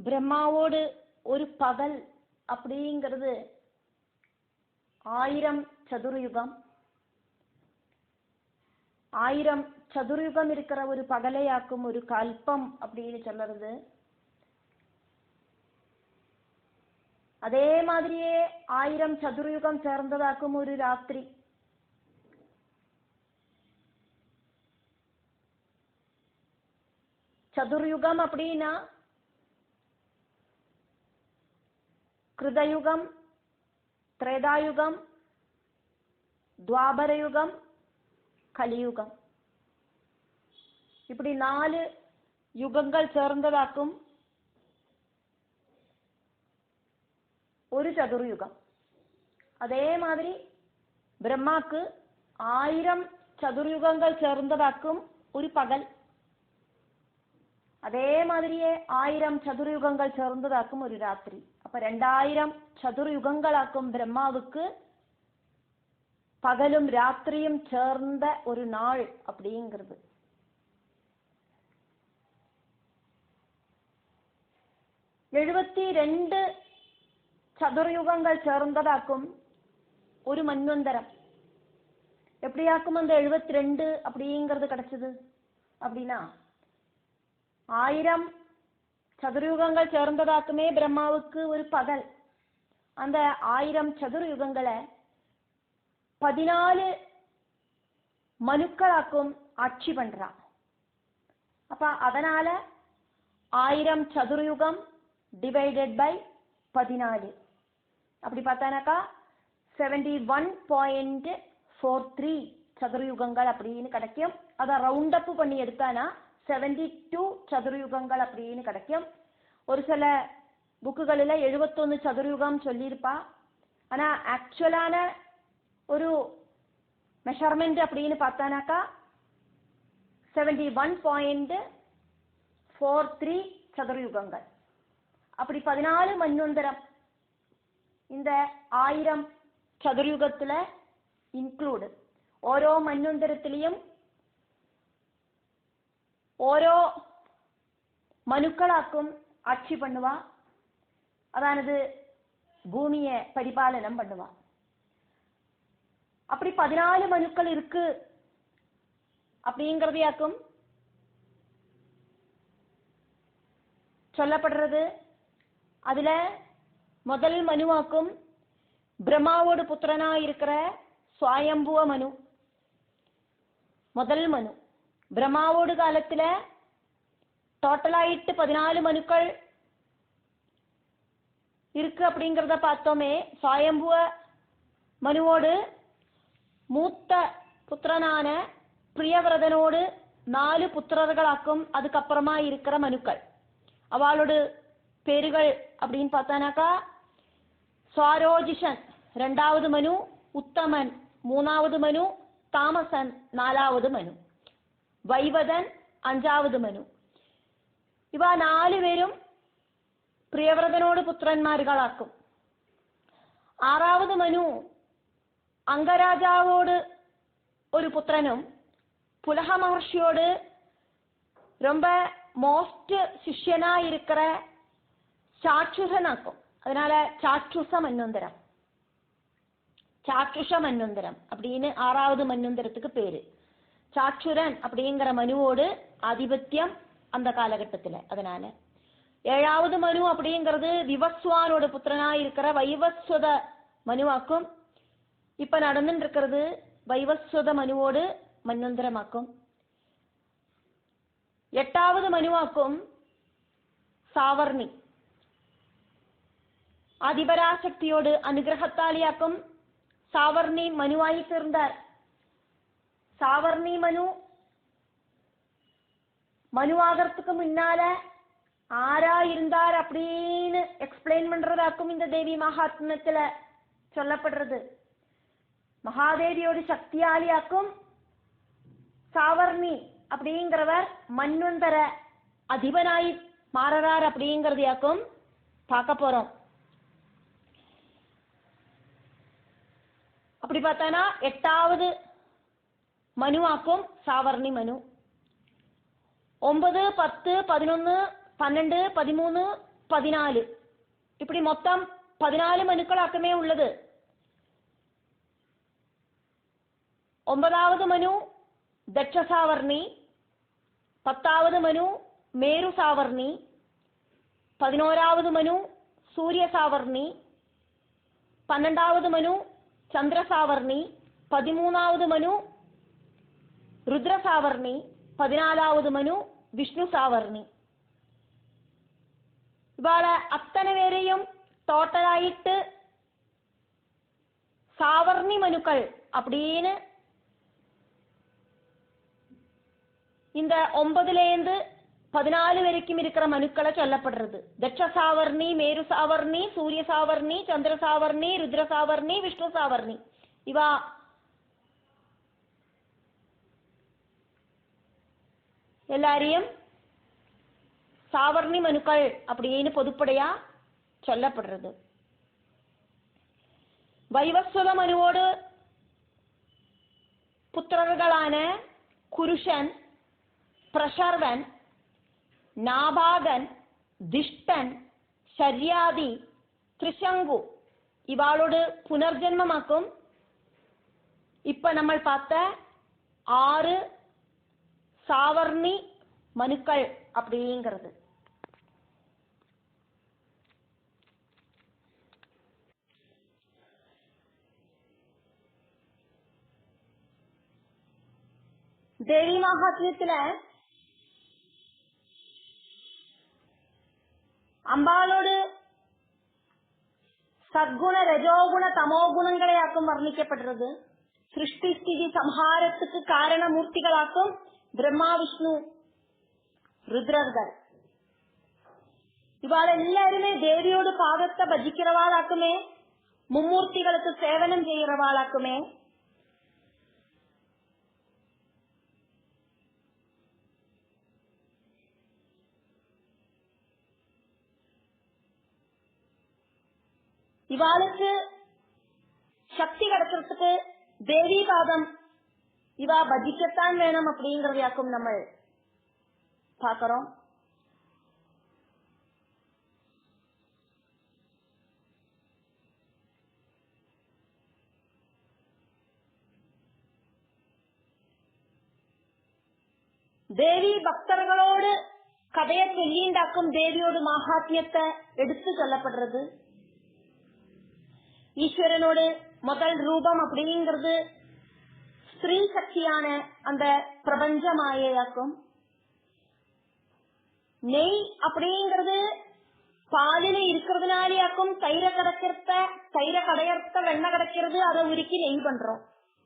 பிரம்மாவோடு ஒரு பகல் அப்படிங்கிறது 1000 சதுரயுகம். 1000 சதுரயுகம் இருக்கிற ஒரு பகலையாக்கும் ஒரு கல்பம் அப்படின்னு சொல்றது. அதே மாதிரியே 1000 சதுரயுகம் சேர்ந்ததாக்கும் ஒரு ராத்திரி. சதுர்யுகம் அப்படின்னா கிருதயுகம், திரேதாயுகம், துவாபரயுகம், கலியுகம். இப்படி 4 யுகங்கள் சேர்ந்ததாக்கும் ஒரு சதுர்யுகம். அதே மாதிரி பிரம்மாக்கு 1000 சதுர்யுகங்கள் சேர்ந்ததாக்கும் ஒரு பகல். அதே மாதிரியே 1000 சதுர்யுகங்கள் சேர்ந்ததாக்கும் ஒரு ராத்திரி. அப்ப 2000 சதுர்யுகங்களாக்கும் பிரம்மாவுக்கு பகலும் ராத்திரியும் சேர்ந்த ஒரு நாள் அப்படிங்கிறது. எழுபத்தி 2 சதுர்யுகங்கள் சேர்ந்ததாக்கும் ஒரு மன்வந்தரம். எப்படியாக்கும் அந்த 72 அப்படிங்கிறது கிடைச்சது அப்படின்னா 1000 சதுர்யுகங்கள் சேர்ந்ததாக்குமே பிரம்மாவுக்கு ஒரு பகல். அந்த 1000 சதுர்யுகங்களை 14 மனுக்களாக்கும் ஆட்சி பண்றான். அப்ப அதனால 1000 சதுர்யுகம் டிவைடட் பை 14 அப்படி பார்த்தானாக்கா 71.43 சதுர்யுகங்கள் அப்படின்னு கிடைக்கும். அதை ரவுண்ட் அப் பண்ணி எடுத்தானா 72 சதுர்யுகங்கள் அப்படின்னு கிடைக்கும். ஒரு சில புக்குகளில் 71 சதுர்யுகம் சொல்லியிருப்பா. ஆனா ஆக்சுவலான ஒரு மெஷர்மெண்ட் அப்படின்னு பார்த்தானாக்கா 71.43 சதுர்யுகங்கள். அப்படி 14 மன்வந்தரம் இந்த 1000 சதுர்யுகத்துல இன்க்ளூடு. ஓரோ மன்வந்தரத்திலையும் ഓരോ മനുക്കളാക്കും ആட்சி பண்ணுவா. அதானது பூமியை பரிபாலனம் பண்ணுவா. அப்படி 14 மனுக்கள் இருக்கு அப்படிங்கிறதையாக்கும் சொல்லப்படுறது. அதுல முதல் மனுவாக்கும் பிரம்மாவோட புத்திரனா இருக்கிற சுவாயம்புவ மனு முதல் மனு. பிரம்மாவோடு காலத்துல டோட்டலாயிட்டு 14 மனுக்கள் இருக்கு அப்படிங்கிறத பார்த்தோமே. சுவாயம்புவ மனுவோடு மூத்த புத்திரனான பிரியவிரதனோடு 4 புத்திரர்களாக்கும் அதுக்கப்புறமா இருக்கிற மனுக்கள். அவளோட பேருகள் அப்படின்னு பார்த்தானாக்கா சுவாரோஜிஷன் 2வது மனு, உத்தமன் 3வது மனு, தாமசன் 4வது மனு, வைவதன் 5வது மனு. ഇവ 4 പേരും പ്രിയവ്രതനോട് പുത്രന്മാരുകളാക്കും. 6வது മനു അംഗരാജാവോട് ഒരു പുത്രനും പുലഹ മഹർഷിയോട് ரொம்ப மோஸ்ட் சிஷ்யனா இருக்கிற சாட்சுஷனாக்கும். அதனால சாட்சுஷ மன்வந்தரம். சாட்சுஷ மன்வந்தரம் அப்படின்னு 6வது மன்வந்தரத்துக்கு பேரு. சாட்சுரன் அப்படிங்கிற மனுவோடு ஆதிபத்தியம் அந்த காலகட்டத்துல. அதனால 7வது மனு அப்படிங்கிறது விவஸ்வானோட புத்திரனா இருக்கிற வைவஸ்வத மனுவாக்கும். இப்ப நடந்துட்டு இருக்கிறது வைவஸ்வத மனுவோடு மன்வந்தரமாக்கும். 8வது மனுவாக்கும் சாவர்ணி ஆதிபராசக்தியோடு அனுகிரகத்தாலியாக்கும் சாவர்ணி மனுவாയി തീർந்தார். சாவர்ணி மனுவாகிறதுக்கு முன்னால ஆரா இருந்தார் அப்படின்னு எக்ஸ்பிளைன் பண்றதாக்கும் இந்த தேவி மகாத்மியத்துல சொல்லப்படுறது. மகாதேவியோட சக்தியாலியாக்கும் சாவர்ணி அப்படிங்கிறவர் மன்வந்தர அதிபனாய் மாறார் அப்படிங்கிறதையாக்கும் பார்க்க போறோம். அப்படி பார்த்தானா 8வது மனுவாக்கும் சாவர்ணி மனு. 9, 10, 11, 12, 13, 14. இப்படி மொத்தம் 14 மனுக்களாக்குமே உள்ளது. 9வது மனு தட்சசாவர்ணி, 10வது மனு மேரு சாவர்ணி, 11வது மனு சூரிய சாவர்ணி, 12வது மனு சந்திர சாவர்ணி, 13வது மனு ருத்ர சாவர்ணி, 14வது மனு விஷ்ணு சாவர்ணി. ഇവാള അത്തനെ പേരെയും ടോട്ടലായിട്ട് சாவர்ணி மனுக்கள் அப்படின்னு இந்த 9லேருந்து 14 வரைக்கும் இருக்கிற மனுக்களை சொல்லப்படுறது. தட்ச சாவர்ணி, மேரு சாவர்ணி, சூரிய சாவர்ணி, சந்திர சாவர்ணி, ருத்ர சாவர்ணி, விஷ்ணு சாவர்ணி. இவா எல்லாரையும் சாவர்ணி மனுக்கள் அப்படின்னு பொதுப்படையா சொல்லப்படுறது. வைவஸ்வத மனுவோடு புத்திரர்களான குருஷன், பிரசர்வன், നാഭാഗൻ, ദിഷ്ടൻ, ശര്യാദി, ത്രിശങ്കു ഇവാളോട് പുനർജന്മമാക്കും. ഇപ്പൊ നമ്മൾ பார்த்த 6 சாவர்ணி மனுக்கள் அப்படிங்கிறது. தேவி மகாத்மியத்துல അമ്പാളോട് സദ്ഗുണ, രജോഗുണ, തമോ ഗുണങ്ങളെയാക്കും വർണ്ണിക്കപ്പെടുന്നത്. സൃഷ്ടിസ്ഥിതി സംഹാരத்துக்கு കാരണമൂർത്തികളാക്കും ബ്രഹ്മാ, വിഷ്ണു, രുദ്രர்கள். ഇവാളെല്ലാരുമേ ദേവിയോട് പാദത്തെ ഭജിக்கிறவாளாக்குமே, മുമ്മൂർത്തികൾക്ക് സേവനം ചെയ്യുறவாளாக்குமே. இவாளுக்கு சக்தி கிடைக்கிறதுக்கு தேவி பாதம் இவா பஜிக்கத்தான் வேணும் அப்படிங்கறதையாக்கும் நம்ம பாக்கிறோம். ദേവി ഭക്തர்களோடு കഥയെ ചൊല്ലിണ്ടാക്കും ദേവിയോട് മഹാത്മ്യത്തെ എടുത്തു ചൊല്ലപ്പെടുறது. ஈஸ்வரனோடு முதல் ரூபம் அப்படிங்கிறது ஸ்திரீ சக்தியான அந்த பிரபஞ்ச மாயையாக்கும். நெய் அப்படிங்கிறது பாலில இருக்கிறதுனாலேயாக்கும் தயிரை கடையர்த்த வெண்ணெய் கிடைக்கிறது. அதை உருக்கி நெய் பண்றோம்.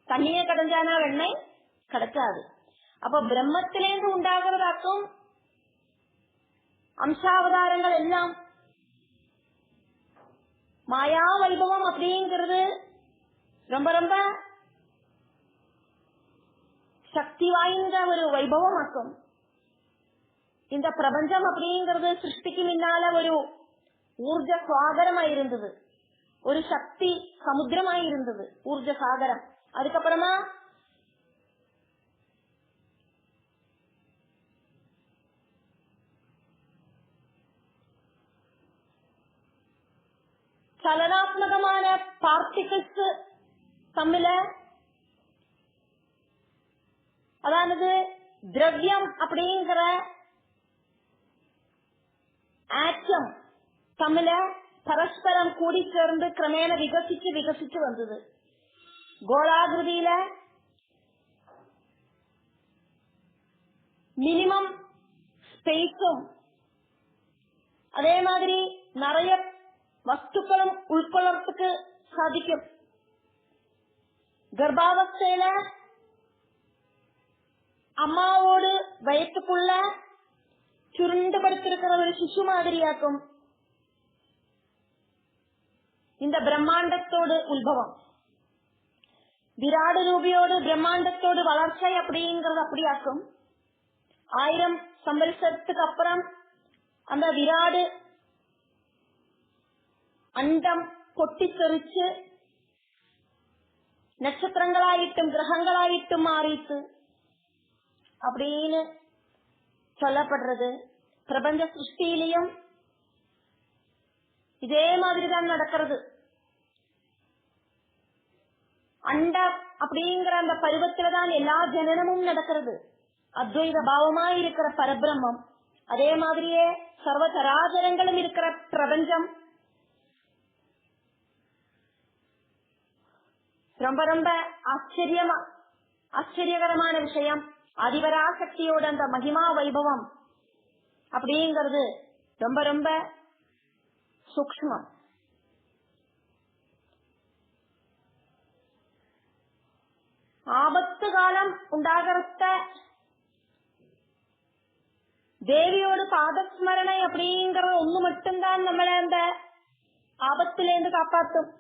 தண்ணியை கடைஞ்சானா வெண்ணெய் கிடைக்காது. அப்ப பிரம்மத்திலேருந்து உண்டாகிறதாக்கும் அம்சாவதாரங்கள் எல்லாம். மாயா வைபவம் அப்படிங்கிறது ரொம்ப ரொம்ப சக்தி வாய்ந்த ஒரு வைபவமாக்கும். இந்த பிரபஞ்சம் அப்படிங்கிறது சிருஷ்டிக்கு முன்னால ஒரு ஊர்ஜ சாகரமாய் இருந்தது, ஒரு சக்தி சமுத்திரமாய் இருந்தது, ஊர்ஜ சாகரம். அதுக்கப்புறமா ചലനാത്മകமான பார்ட்டிகிள்ஸ் തമ്മിൽ, அதாவது திரவியம் அப்படிங்கிற ஆட்டம் തമ്മിൽ പരസ്പരം കൂടി ചേർന്ന് ക്രമേണ വികസിച്ചു വന്നത്. ഗോളാകൃതിയില മിനിമം സ്പേസും അതേ മാതിരി നിറയെ വസ്തുക്കളും ഉൾക്കൊള്ളർക്ക് സാധിക്കും. ഗർഭാവസ്ഥയില് അമ്മാവോട് വയറ്റുക്കുള്ള ചുരുണ്ടുപടുത്തിരിക്കുന്ന ഒരു ശിശു മാതിരിയാക്കും இந்த பிரம்மாண்டத்தோடு உத்பவம். விராடு ரூபியோடு பிரம்மாண்டத்தோடு வளர்ச்சி அப்படிங்கறது அப்படியாக்கும். 1000 சம்பல்சத்துக்கு அப்புறம் அந்த விராடு அண்டம் பொட்டித்தெறிச்சு நட்சத்திரங்களாயிட்டும் கிரகங்களாயிட்டும் மாறிட்டு அப்படின்னு சொல்லப்படுறது. பிரபஞ்ச சிருஷ்டியிலையும் இதே மாதிரிதான் நடக்கிறது. அண்ட அப்படிங்கிற அந்த பருவத்துலதான் எல்லா ஜனனமும் நடக்கிறது. அத்வைத பாவமாய் இருக்கிற பரபிரம்மம், அதே மாதிரியே சர்வ சராசரங்களும் இருக்கிற பிரபஞ்சம் ரொம்ப ரொம்ப ஆச்சரியகரமான விஷயம். அதிபராசக்தியோட அந்த மகிமா வைபவம் அப்படிங்கிறது ரொம்ப ரொம்ப சூக்ஷ்மம். ஆபத்து காலம் உண்டாகிறத தேவியோட பாதஸ்மரணை அப்படிங்கிற ஒண்ணு மட்டும்தான் நம்மள அந்த ஆபத்திலிருந்து காப்பாற்றும்.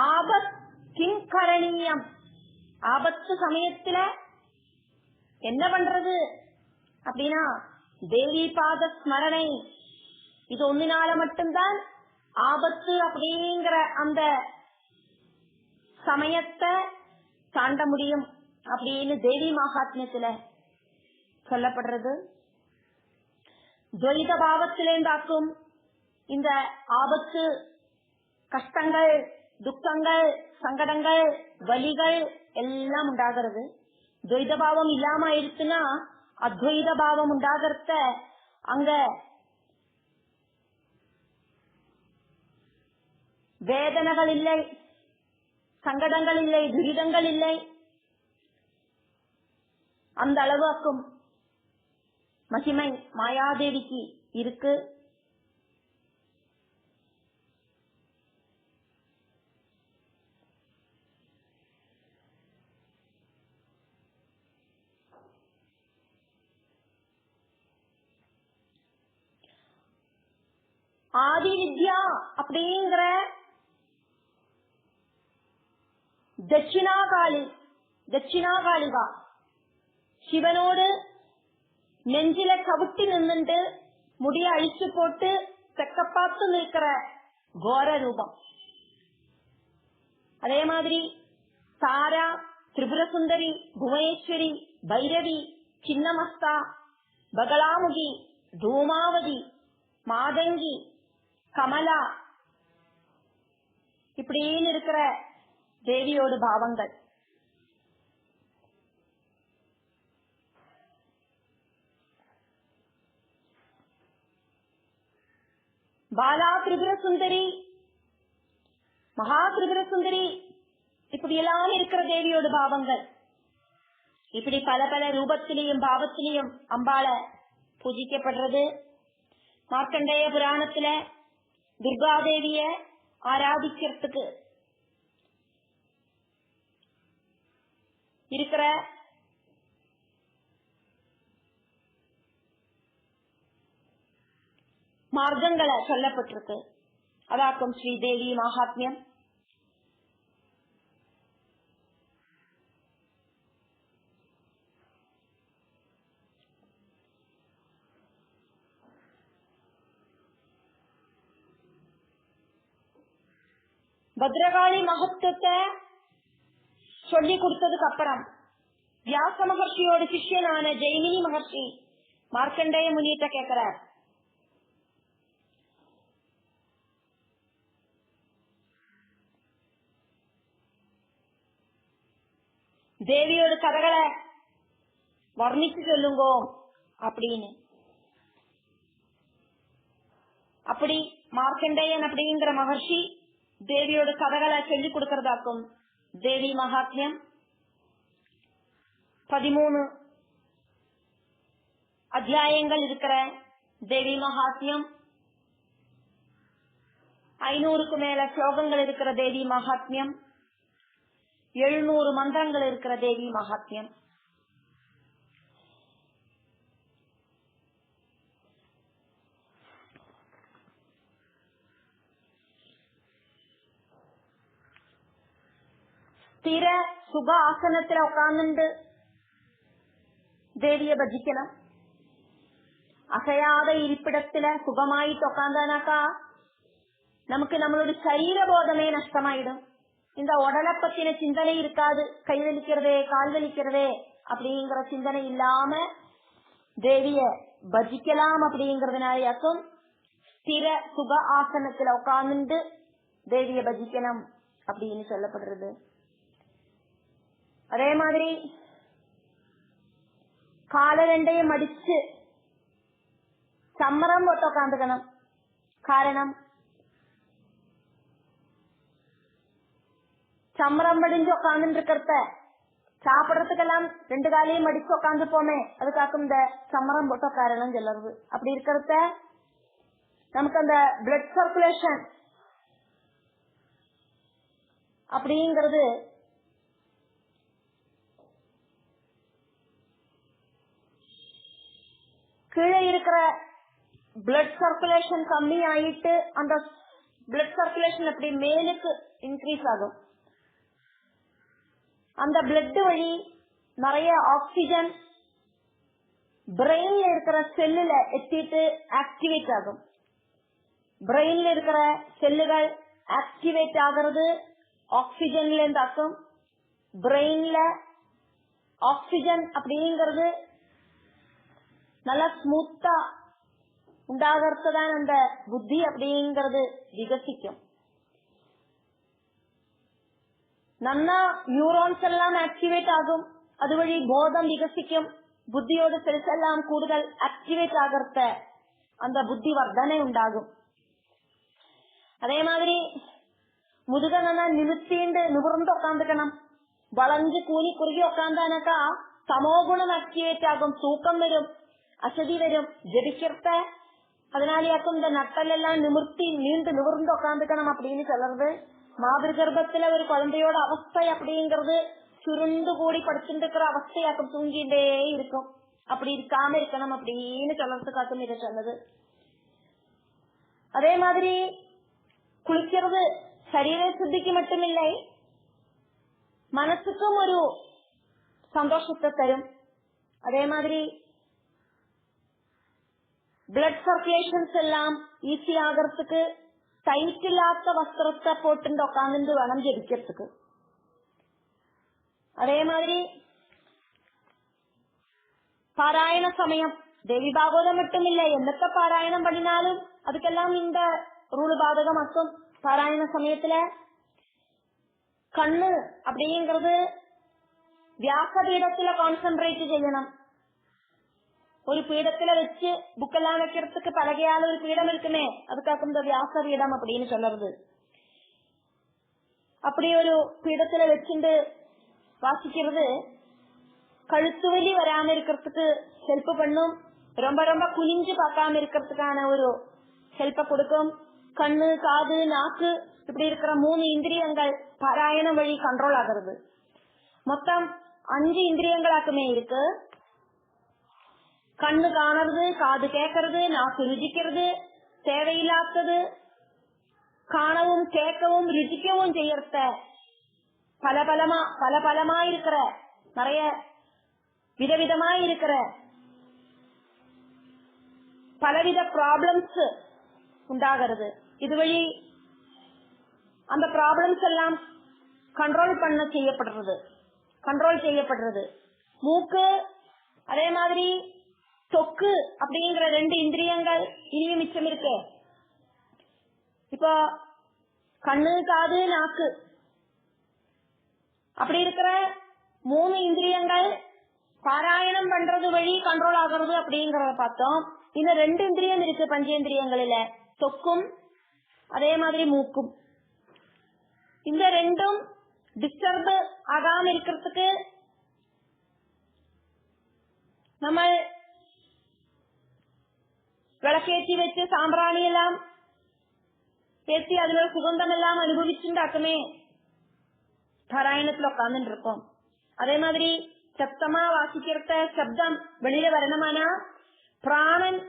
ஆபத் கிங்கரணீயம், ஆபத்து சமயத்துல என்ன பண்றது அப்படின்னா தேவி பாத ஸ்மரணை. இது ஒன்னினால மட்டும்தான் ஆபத்து அப்படிங்கிற அந்த சமயத்தை தாண்ட முடியும் அப்படின்னு தேவி மகாத்மியத்துல சொல்லப்படுறது. துவைத பாவத்திலேந்தாக்கும் இந்த ஆபத்து, கஷ்டங்கள், துக்கங்கள், சங்கடங்கள், வலிகள் எல்லாம் உண்டாகிறது. துவைத பாவம் இல்லாம ஆயிடுச்சுன்னா அத்வைத பாவம் உண்டாகிறத அங்க வேதனைகள் இல்லை, சங்கடங்கள் இல்லை, துரிதங்கள் இல்லை. அந்த அளவாக்கும் மகிமை மாயாதேவிக்கு இருக்கு. ஆதி வித்யா அப்படிங்கிற தட்சிணாகாளிகா சிவனோடு நெஞ்சில கவுட்டி நின்னுண்டு முடிய அழிச்சு போட்டு தெக்கப்பாத்து நிற்கிற கோர ரூபம். அதே மாதிரி தாரா, திரிபுர சுந்தரி, புவனேஸ்வரி, பைரவி, சின்னமஸ்தா, பகலாமுகி, தூமாவதி, மாதங்கி, கமலா இப்படின்னு இருக்கிற தேவியோட பாவங்கள். பாலா திரிபுர சுந்தரி, மகா திரிபுர சுந்தரி இப்படி எல்லாம் இருக்கிற தேவியோட பாவங்கள். இப்படி பல பல ரூபத்திலையும் பாவத்திலையும் அம்பாள பூஜிக்கப்படுறது. மார்க்கண்டேய புராணத்துல துர்காதேவிய ஆராதிக்கிறதுக்கு இருக்கிற மார்க்கங்களை சொல்லப்பட்டிருக்கு. அதாக்கும் ஸ்ரீதேவி மகாத்மியம். பத்ரகாளி மகத்துவத்தை சொல்லி கொடுத்ததுக்கு அப்புறம் வியாச மகர்ஷியோட சிஷ்யனான ஜெய்மினி மகர்ஷி மார்க்கண்டேய முனிட்ட கேட்கிறார், தேவியோட கதைகளை வர்ணிச்சு சொல்லுங்கோ அப்படின்னு. அப்படி மார்க்கண்டேயன் அப்படிங்கிற மகர்ஷி தேவியோட கதைகளை சொல்லிக் கொடுக்கறதாக்கும் தேவி மகாத்மியம். 13 அத்தியாயங்கள் இருக்கிற தேவி மகாத்மியம், 500க்கு மேல ஸ்லோகங்கள் இருக்கிற தேவி மகாத்மியம், 700 மந்திரங்கள் இருக்கிற தேவி மகாத்மியம். ஸ்திர சுக ஆசனத்துல உட்கார்ந்து தேவிய பஜிக்கலாம். அசையாத இருப்பிடத்துல சுகமாயிட்டு உட்கார்ந்தானாக்கா நமக்கு நம்மளோட சரீர போதமே நஷ்டமாயிடும். இந்த உடலை பத்தின சிந்தனை இருக்காது. கை வலிக்கிறதே, கால் வலிக்கிறதே அப்படிங்கிற சிந்தனை இல்லாம தேவிய பஜிக்கலாம். அப்படிங்கறதுனாலயாக்கும் ஸ்திர சுக ஆசனத்துல உட்கார்ந்து தேவிய பஜிக்கணும் அப்படின்னு சொல்லப்படுறது. அதே மாதிரி கால ரெண்டையும் மடிச்சு சம்மரம் போட்டு உட்காந்துக்கணும். காரணம் சம்மரம் படிஞ்சு உட்காந்துட்டு இருக்கிறத சாப்பிடறதுக்கெல்லாம் ரெண்டு காலையும் மடிச்சு உட்காந்து போமே, அதுக்காக இந்த சம்மரம் போட்டு உட்காரணும் சொல்லுறது. அப்படி இருக்கிறத நமக்கு அந்த பிளட் சர்க்குலேஷன் அப்படிங்கிறது கீழே இருக்கிற பிளட் சர்க்குலேஷன் கம்மி ஆயிட்டு அந்த பிளட் சர்க்குலேஷன் அப்படி மேலுக்கு இன்க்ரீஸ் ஆகும். அந்த பிளட் வழி நிறைய ஆக்சிஜன் பிரெயின்ல இருக்கிற செல்லுல எத்திட்டு ஆக்டிவேட் ஆகும். பிரெயின்ல இருக்கிற செல்லுகள் ஆக்டிவேட் ஆகிறது ஆக்சிஜன்ல இருந்தாக்கும். பிரெயின்ல ஆக்சிஜன் அப்படிங்கிறது நல்லா ஸ்மூத்தா உண்டாகிறதுதான் அந்த புத்தி அப்படிங்கிறது விகசிக்கும். நன்னா நியூரோன்ஸ் எல்லாம் ஆக்டிவேட் ஆகும். അതുവഴി ബോധം വികസിക്കും. ബുദ്ധിയോട് സെൽസ് എല്ലാം കൂടുതൽ ആക്ടിവേറ്റ് ആകർത്ത அந்த புத்தி வர்தனை உண்டாகும். அதே மாதிரி முதுக நல்லா நிமித்திண்டு நிமிர்ந்து உட்காந்துக்கணும். വളഞ്ഞ് കൂനി കുറുകി ഉക്കാന്താനൊക്കെ തമോ ഗുണം ആക്ടിവേറ്റ് ആകും. തൂക്കം വരും, അശതി വരും, ജപിക്കർത്ത. അതിനാലിയാക്കും இந்த நட்டலெல்லாம் நிமிர்த்தி நீண்டு நிமிர்ந்து உட்காந்துக்கணும் அப்படின்னு சொல்றது. மாதൃகர்ப்பத்துல ஒரு குழந்தையோட அவஸ்தை அப்படிங்கிறது சுருண்டு கூடி படிச்சுட்டு இருக்கிற அவஸ்தையாக்கும், தூங்கிட்டே இருக்கும். அப்படி இருக்காம இருக்கணும் அப்படின்னு சொல்றதுக்காக்கும் இதை சொன்னது. அதே மாதிரி குளிக்கிறது சரீர சுத்திக்கு மட்டுமில்லை, மனசுக்கும் ஒரு சந்தோஷத்தை தரும். அதே மாதிரி பிளட் சர்க்குலேஷன்ஸ் எல்லாம் ஈஸி ஆகிறதுக்கு டைட் இல்லாத வஸ்திரத்தை போட்டு உட்காந்து வேணும் ஜெபிக்கிறதுக்கு. அதே மாதிரி பாராயண சமயம் தேவி பாகவதம் மட்டும் இல்லை, என்னத்த பாராயணம் பண்ணினாலும் அதுக்கெல்லாம் இந்த ரூல் பாதகமாக்கும். பாராயண சமயத்துல கண்ணு அப்படிங்கிறது வியாச பீடத்துல கான்சென்ட்ரேட் செய்யணும். ஒரு பீடத்துல வச்சு புக்கெல்லாம் வைக்கிறதுக்கு பலகையால ஒரு பீடம் இருக்குமே, அதுக்காக இந்த வியாச பீடம் அப்படின்னு சொல்றது. அப்படி ஒரு பீடத்துல வச்சுட்டு வாசிக்கிறது கழுத்து வலி வராம இருக்கிறதுக்கு ஹெல்ப் பண்ணும். ரொம்ப ரொம்ப குனிஞ்சு பார்க்காம இருக்கிறதுக்கான ஒரு ஹெல்ப்ப கொடுக்கும். கண்ணு, காது, நாக்கு இப்படி இருக்கிற 3 இந்திரியங்கள் பாராயணம் வழி கண்ட்ரோல் ஆகிறது. மொத்தம் 5 இந்திரியங்களாக்குமே இருக்கு. கண்ணு காணறது, காது கேட்கறது, நாக்கு ருசிக்கிறது, தேவையில்லாதது காணவும் கேட்கவும் ருசிக்கவும் செய்யறத பலபலமா இருக்கிற நிறைய விதவிதமா இருக்கிற பலவித ப்ராப்ளம்ஸ் உண்டாகிறது. இது வழி அந்த ப்ராப்ளம்ஸ் எல்லாம் கண்ட்ரோல் செய்யப்படுறது. மூக்கு, அதே மாதிரி தொக்கு அப்படிங்கிற 2 இந்திரியங்கள் இனியும் மிச்சம் இருக்கு. இப்போ கண்ணு, காது, நாக்கு அப்படி இருக்கிற 3 இந்திரியங்கள் பாராயணம் பண்றது வழி கண்ட்ரோல் ஆகிறது அப்படிங்கறத பார்த்தோம். இந்த 2 இந்திரியம் இருக்கு பஞ்சேந்திரியங்களில, தொக்கும் அதே மாதிரி மூக்கும். இந்த 2ம் டிஸ்டர்ப் ஆகாம இருக்கிறதுக்கு நம்ம விளக்கேற்றி வச்சு சாம்பிராணி எல்லாம் ஏற்றி அதுல சுகந்தம் எல்லாம் அனுபவிச்சுட்டாக்குமே பாராயணத்துல உட்கார்ந்து இருக்கோம். அதே மாதிரி சப்தமா வாசிக்கிறத சப்தம் வெளியில வரணுமானா பிராணன்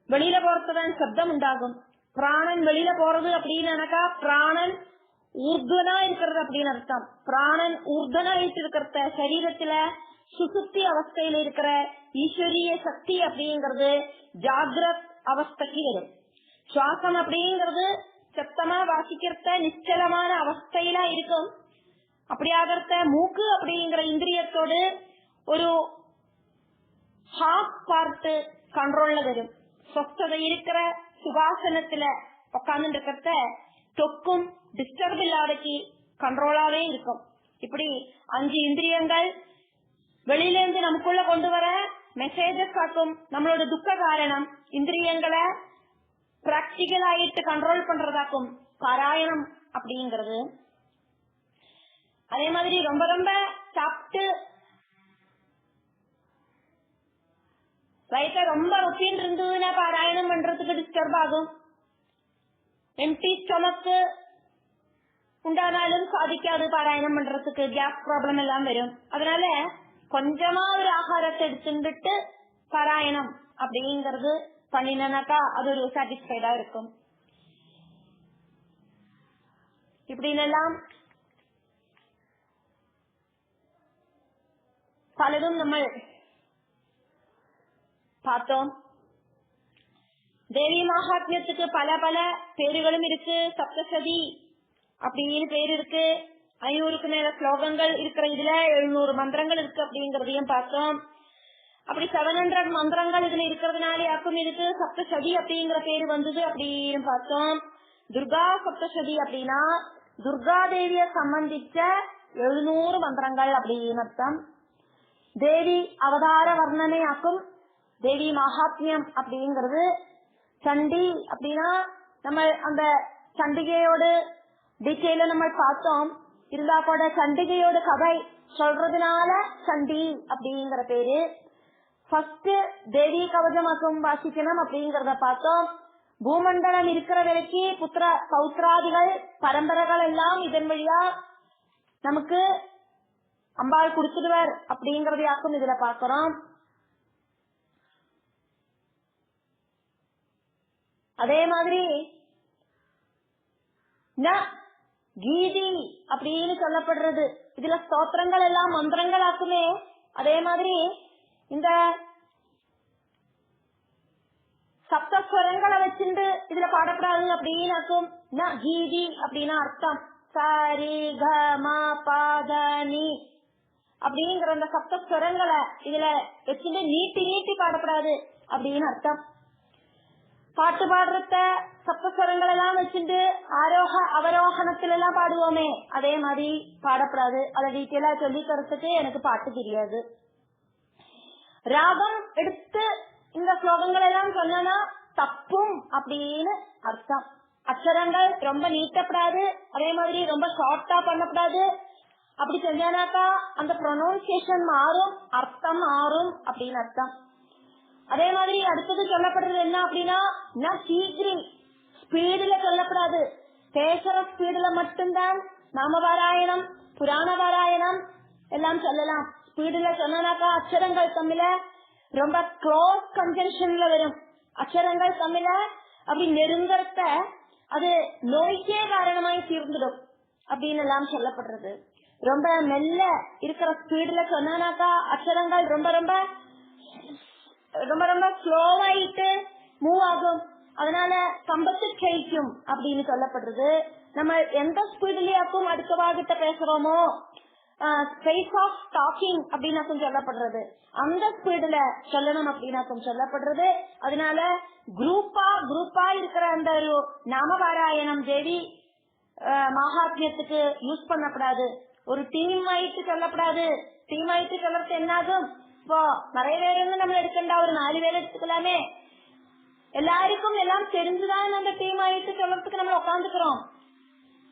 வெளியில போறதுதான் சப்தம் உண்டாகும். பிராணன் வெளியில போறது அப்படின்னாக்கா பிராணன் ஊர்துவனா இருக்கிறது அப்படின்னு அர்த்தம். பிராணன் ஊர்துவனாயிட்டு இருக்கிறத சரீரத்துல சுசுப்தி அவஸ்தையில இருக்கிற ஈஸ்வரிய சக்தி அப்படிங்கறது ஜாகிரத் அவஸ்தைக்கு வரும். சுவாசம் அப்படிங்கறது சப்தமா வாசிக்கிறத நிச்சலமான அவஸ்தையில இருக்கும். அப்படியாகிறத மூக்கு அப்படிங்கிற இந்திரியத்தோடு ஒரு ஹாஃப் பார்ட் கண்ட்ரோல்ல வரும். சொஸ்ததை இருக்கிற சுகாசனத்துல உட்கார்ந்து இருக்கிறத தொக்கும் டிஸ்டர்ப் இல்லாதக்கு கண்ட்ரோலாவே இருக்கும். இப்படி 5 இந்திரியங்கள் வெளியில இருந்து நமக்குள்ள கொண்டு வர மெசேஜஸ் ஆக்கும். நம்மளோட துக்க காரணம் இந்திரியங்களை பிராக்டிக்கல் ஆயிட்டு கண்ட்ரோல் பண்றதாக்கும் பாராயணம் அப்படிங்கிறது. அதே மாதிரி ரொம்ப ரொம்ப சாப்பிட்டு வயிற்ற ரொம்ப ரொட்டின் இருந்ததுன்னா பாராயணம் பண்றதுக்கு டிஸ்டர்ப் ஆகும். எம்டி ஸ்டொமக்கு உண்டானாலும் சாதிக்காது பாராயணம் பண்றதுக்கு, கேஸ் ப்ராப்ளம் எல்லாம் வரும். அதனால கொஞ்சமா ஒரு ஆகாரத்தை எடுத்துட்டு பாராயணம் அப்படிங்கறது பண்ணினாக்கா அது ஒரு சாட்டிஸ்ஃபைடா இருக்கும். இப்படின்னெல்லாம் பலரும் நம்ம பார்த்தோம். தேவி மகாத்மியத்துக்கு பல பல பேருகளும் இருக்கு. சப்தசதி அப்படின்னு பேர் இருக்கு. 500க்கு மேல ஸ்லோகங்கள் இருக்கிற இதுல 700 மந்திரங்கள் இருக்கு அப்படிங்கறதையும் பார்த்தோம். அப்படி 700 மந்திரங்கள் இதுல இருக்கிறதுனால யாருக்கும் இதுக்கு சப்தசதி அப்படிங்கிற பேரு வந்தது அப்படின்னு பார்த்தோம். துர்கா சப்தசதி அப்படின்னா துர்கா தேவிய சம்பந்திச்ச 700 மந்திரங்கள் அப்படின்னு அர்த்தம். தேவி அவதார வர்ணனையாக்கும் தேவி மகாத்மியம் அப்படிங்கிறது. சண்டி அப்படின்னா நம்ம அந்த சண்டிகையோட டீட்டெயில நம்ம பார்த்தோம். இருந்தா கூட சண்டிகையோட கதை சொல்றதுனால சண்டி அப்படிங்கிற பேரு. ஃபர்ஸ்ட் தேவி கவசமாக்கும் வாசிக்கணும் அப்படிங்கறத பார்த்தோம். பூமண்டலம் இருக்கிற வரைக்கும் புத்திர பௌத்ராதிகள் பரம்பரைகள் எல்லாம் இதன் வழியா நமக்கு அம்பாள் கொடுத்துடுவார் அப்படிங்கறதையாக்கும் இதுல பாக்கிறோம். அதே மாதிரி கீதி அப்படின்னு சொல்லப்படுறது இதுல ஸ்தோத்திரங்கள் எல்லாம் மந்திரங்கள் ஆக்குமே. அதே மாதிரி இந்த சப்தஸ்வரங்களை வச்சுட்டு இதுல பாடப்படாது அப்படின்னு ஆக்கும். கீதி அப்படின்னா அர்த்தம் சரி க ம பத நீ அப்படிங்கிற அந்த சப்தஸ்வரங்களை இதுல வச்சுட்டு நீட்டி நீட்டி பாடப்படாது அப்படின்னு அர்த்தம். பாட்டு பாடுறத சப்தஸ்வரங்கள் எல்லாம் வச்சுட்டு ஆரோக அவரோகணத்துல எல்லாம் பாடுவோமே அதே மாதிரி பாடப்படாது. அதை டீட்டெயிலா சொல்லி தரத்துக்கு எனக்கு பாட்டு தெரியாது. ராகம் எடுத்து இந்த ஸ்லோகங்கள் எல்லாம் சொன்னா தப்பும் அப்படின்னு அர்த்தம். அக்ஷரங்கள் ரொம்ப நீட்டப்படாது, அதே மாதிரி ரொம்ப ஷார்ட்டா பண்ணப்படாது. அப்படி செஞ்சானாக்கா அந்த ப்ரொனவுன்சியேஷன் மாறும், அர்த்தம் மாறும் அப்படின்னு அர்த்தம். அதே மாதிரி அடுத்தது சொல்லப்படுறது என்ன அப்படின்னா சீக்கிரம் ஸ்பீடுல சொல்லப்படாது. பேசுற ஸ்பீடுல மட்டும்தான் நாமபாராயணம் புராண பாராயணம் எல்லாம் சொல்லலாம். ஸ்பீடுல சொன்னாக்கா அக்ஷரங்கள் தம்மில ரொம்ப க்ளோஸ் கன்ஜங்ஷன்ல வரும். அக்ஷரங்கள் தம்மில அப்படி நெருங்கறத அது நோய்க்கே காரணமாய் தீர்ந்துடும் அப்படின்னு எல்லாம் சொல்லப்படுறது. ரொம்ப மெல்ல இருக்கிற ஸ்பீடுல சொன்னாக்கா அக்ஷரங்கள் ரொம்ப ரொம்ப ரொம்ப ரொம்ப ஸ்லோவாயிட்டு மூவ் ஆகும். அதனால சம்பத்து கழிக்கும் அப்படின்னு சொல்லப்படுறது. நம்ம எந்த ஸ்பீடுலயாக்கும் அடுத்தவாகிட்ட பேசுறோமோ ஸ்பேஸ் ஆஃப் டாக்கிங் அப்படின்னு சொல்லப்படுறது. அந்த ஸ்பீடுல சொல்லணும் அப்படின்னு சொல்லப்படுறது. அதனால குரூப்பா இருக்கிற அந்த ஒரு நாமபாராயணம் தேவி மகாத்மியத்துக்கு யூஸ் பண்ணப்படாது. ஒரு டீம் ஆயிட்டு சொல்லப்படாது. டீம் ஆயிட்டு சொல்றது என்னாகும், இப்போ நிறைய பேர் நம்ம எடுக்கண்டா, ஒரு 4 பேர் எடுத்துக்கலாமே. எல்லாருக்கும் எல்லாம் தெரிஞ்சுதான் அந்த டீம் ஆயிட்டு சொல்றதுக்கு நம்ம உட்காந்துக்கிறோம்.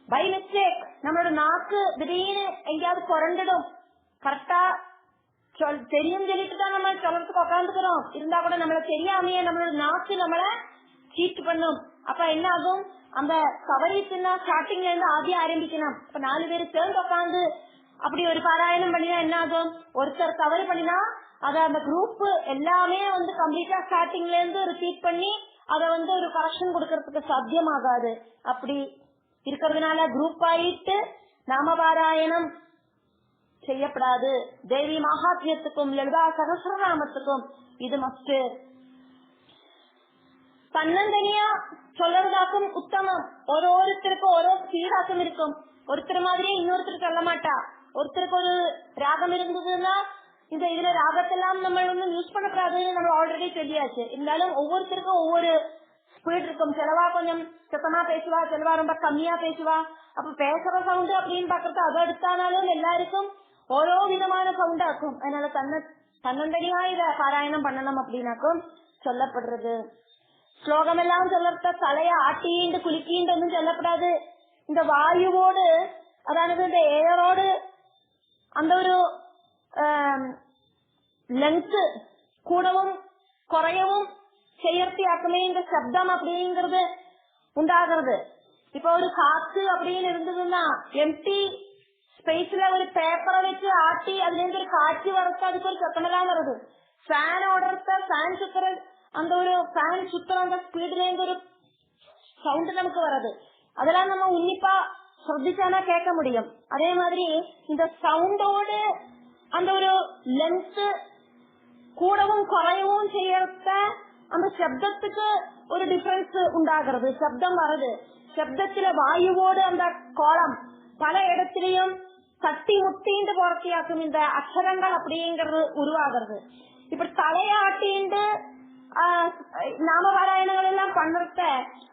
பை மிஸ்டேக் நம்மளோட நாக்கு திடீர்னு எங்கேயாவது குறைஞ்சிடும். கரெக்டா தெரியும் சொல்லிட்டு தான் நம்ம சொல்றதுக்கு உட்காந்துக்கிறோம். இருந்தா கூட நம்மள தெரியாமையே நம்மளோட நாக்கு நம்மள சீட் பண்ணும். அப்ப என்ன ஆகும், அந்த கவரிச்சுன்னா ஸ்டார்டிங்ல இருந்து ஆதியம் ஆரம்பிக்கணும். இப்ப 4 பேர் சேர்ந்து உட்காந்து அப்படி ஒரு பாராயணம் பண்ணினா என்ன ஆகும், ஒருத்தர் தவறு பண்ணினா அத அந்த குரூப் எல்லாமே கம்ப்ளீட்டா ஸ்டார்டிங்ல இருந்து ரிப்பீட் பண்ணி அத ஒரு கரெக்ஷன் கொடுக்கறதுக்கு சாத்தியமாகாது. அப்படி இருக்கிறதுனால குரூப் ஆயிட்டு நாமபாராயணம் செய்யப்படாது. தேவி மகாத்மியத்துக்கும் லலிதா சகஸ்ரநாமத்துக்கும் இது மஸ்ட். தன்னந்தனியா சொல்றதாக்கும் உத்தமம். ஒருத்தருக்கும் ஓரோ ஸ்பீடாக்கும் இருக்கும். ஒருத்தர் மாதிரியே இன்னொருத்தர் சொல்ல மாட்டா. ஒருத்தருக்கு ஒரு ராகம் இருந்ததுன்னா இந்த இதுல ராகத்தெல்லாம் நம்ம யூஸ் பண்ணக்கூடாதுன்னு நம்ம ஆல்ரெடி சொல்லியாச்சு. இருந்தாலும் ஒவ்வொருத்தருக்கும் ஒவ்வொரு ஸ்பீட் இருக்கும். செலவா கொஞ்சம் சத்தமா பேசுவா, செலவா ரொம்ப கம்மியா பேசுவா. அப்ப பேசுற சவுண்ட் அப்படின்னு பாக்குறது அதை எடுத்தானாலும் எல்லாருக்கும் ஓரோ விதமான சவுண்ட் ஆக்கும். அதனால தன்னந்தனியா இத பாராயணம் பண்ணணும் அப்படின்னாக்கும் சொல்லப்படுறது. ஸ்லோகம் எல்லாம் சொல்லத்த தலைய ஆட்டிண்டு குலுக்கிண்டு ஒன்னும் சொல்லப்படாது. இந்த வாயுவோடு, அதாவது இந்த ஏரோடு அந்த ஒரு லெங்க் கூடவும் குறையவும் செயற்கையாக்குமே இந்த சப்தம் அப்படிங்கிறது உண்டாகிறது. இப்ப ஒரு காத்து அப்படின்னு இருந்ததுன்னா எம்டி ஸ்பேஸ்ல ஒரு பேப்பரை வச்சு ஆட்டி அதுல இருந்து ஒரு காற்று வரத்து அதுக்கு ஒரு சத்தமெல்லாம் வருது. ஃபேனோட ஃபேன் சுத்துற அந்த ஒரு ஃபேன் சுத்துற அந்த ஸ்பீட்ல இருந்து ஒரு சவுண்ட் நமக்கு வருது. அதெல்லாம் நம்ம உன்னிப்பா ശ്രദ്ധിച്ചാனா கேட்க முடியும். அதே மாதிரி இந்த சவுண்டோடு அந்த ஒரு லென்த் கூடவும் குறையவும் செய்யறத அந்த சப்தத்துக்கு ஒரு டிஃபரன்ஸ் உண்டாகிறது. சப்தம் வருது. சப்தத்துல வாயுவோடு அந்த கோலம் பல இடத்திலையும் தட்டி முட்டிண்டு போறத்தியாக்கும் இந்த அக்ஷரங்கள் அப்படிங்கிறது உருவாகிறது. இப்படி தலையாட்டிண்டு நாமபாராயணங்கள் எல்லாம் பண்றத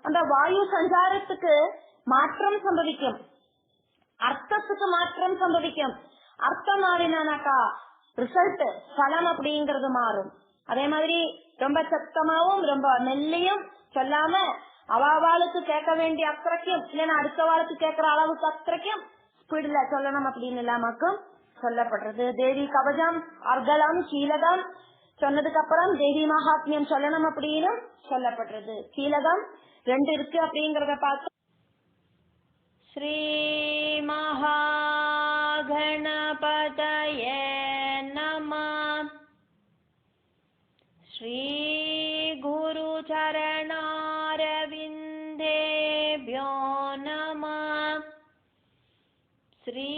அந்த வாயு சஞ்சாரத்துக்கு மாற்றம் சம்பவிக்கும், அர்த்தத்துக்கு மாற்றம் சம்பவிக்கும். அர்த்தம் மாறினானாக்கா ரிசல்ட் பலம் அப்படிங்கறது மாறும். அதே மாதிரி ரொம்ப சத்தமாவும் ரொம்ப மெல்லியும் சொல்லாம அவாளுக்கு கேட்க வேண்டிய அக்கறைக்கும் இல்லைன்னா அடுத்த வாளுக்கு கேட்கிற அளவுக்கு அக்கறைக்கும் ஸ்பீட்ல சொல்லணும் அப்படின்னு எல்லாமக்கும் சொல்லப்படுறது. தேவி கவசம், அர்கலம், கீலகம் சொன்னதுக்கு அப்புறம் தேவி மகாத்மியம் சொல்லணும் அப்படின்னு சொல்லப்படுறது. கீலகம் 2 இருக்கு அப்படிங்கறத பார்த்து ஸ்ரீ மகாகணபதயே நமः. ஸ்ரீ குரு சரணாரவிந்தேப்யோ நமः. ஸ்ரீ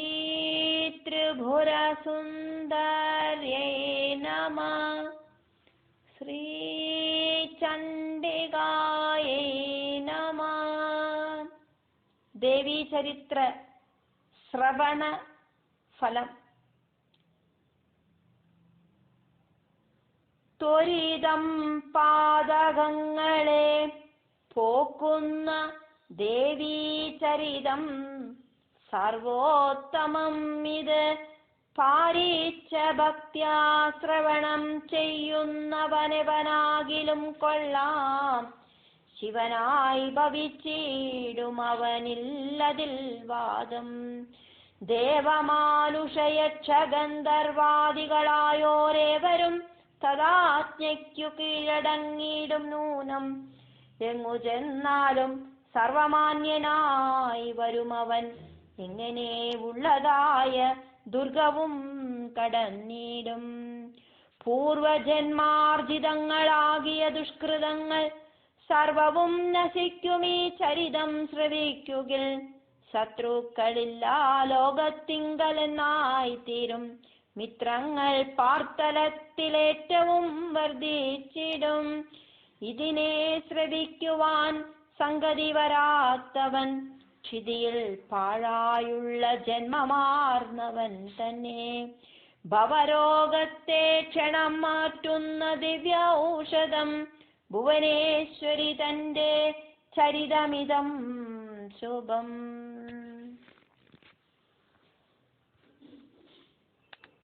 திரிபுர சுந்தர்யே நமः. ஸ்ரீ சண்டிகாயே நமः. தேவி சரித்திர ശ്രവണ ഫലം. ത്വരിതം പാതകങ്ങളെ പോക്കുന്ന ദേവീചരിതം സർവോത്തമം ഇത് പാരിച്ച ഭക്ത്യാ ശ്രവണം ചെയ്യുന്നവനെവനാകിലും കൊള്ളാം. ശിവനായി ഭവിച്ചിടും അവനില്ലതിൽ വാദം. ദേവമാനുഷയക്ഷ ഗന്ധർവാദികളായോരേവരും തദാജ്ഞയ്ക്കു കീഴടങ്ങിയിടും നൂനം. എങ്ങു ചെന്നാലും സർവമാന്യനായി വരുമവൻ എങ്ങനെ ഉള്ളതായ ദുർഗവും കടന്നിടും. പൂർവജന്മാർജിതങ്ങളാകിയ ദുഷ്കൃതങ്ങൾ സർവവും നശിക്കുമീ ചരിതം ശ്രവിക്കുകിൽ. ശത്രുക്കളില്ലാ ലോകത്തിങ്കലെന്നായിത്തീരും. മിത്രങ്ങൾ പാർത്തലത്തിലേറ്റവും വർദ്ധിച്ചിടും. ഇതിനെ ശ്രവിക്കുവാൻ സംഗതി വരാത്തവൻ ക്ഷിതിയിൽ പാഴായുള്ള ജന്മമാർന്നവൻ തന്നെ. ഭവരോഗത്തെ ക്ഷണം മാറ്റുന്ന ദിവ്യ ഔഷധം ഭുവനേശ്വരി തന്റെ ചരിതമിതം ശുഭം.